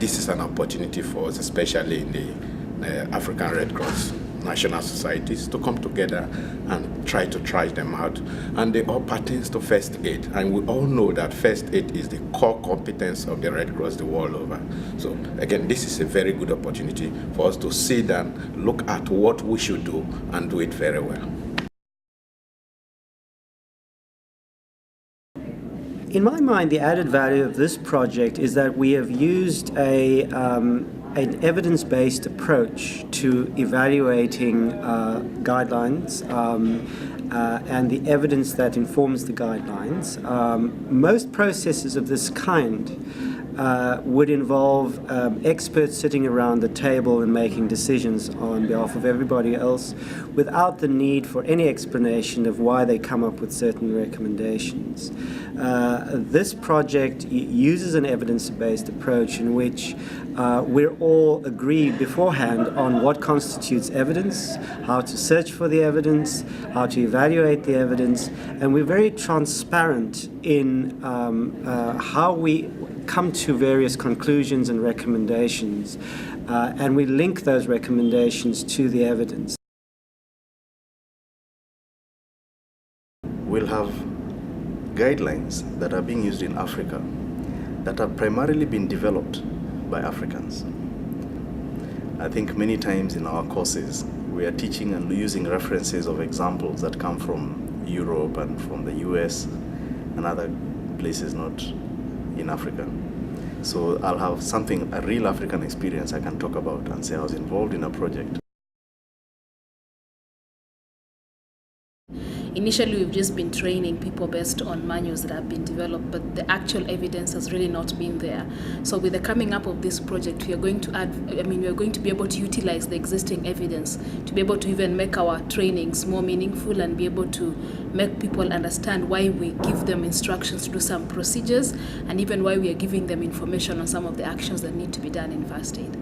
This is an opportunity for us, especially in the African Red Cross national societies, to come together and try to trash them out. And they all pertains to first aid. And we all know that first aid is the core competence of the Red Cross the world over. So again, this is a very good opportunity for us to sit and look at what we should do and do it very well. In my mind, the added value of this project is that we have used an evidence-based approach to evaluating guidelines and the evidence that informs the guidelines. Most processes of this kind would involve experts sitting around the table and making decisions on behalf of everybody else without the need for any explanation of why they come up with certain recommendations. This project uses an evidence-based approach in which we're all agreed beforehand on what constitutes evidence, how to search for the evidence, how to evaluate the evidence, and we're very transparent in how we come to various conclusions and recommendations, and we link those recommendations to the evidence. We'll have guidelines that are being used in Africa that have primarily been developed by Africans. I think many times in our courses we are teaching and using references of examples that come from Europe and from the US and other places not in Africa. So I'll have a real African experience I can talk about and say I was involved in a project. Initially, we've just been training people based on manuals that have been developed, but the actual evidence has really not been there. So with the coming up of this project, we are going to be able to utilize the existing evidence to be able to even make our trainings more meaningful and be able to make people understand why we give them instructions to do some procedures and even why we are giving them information on some of the actions that need to be done in first aid.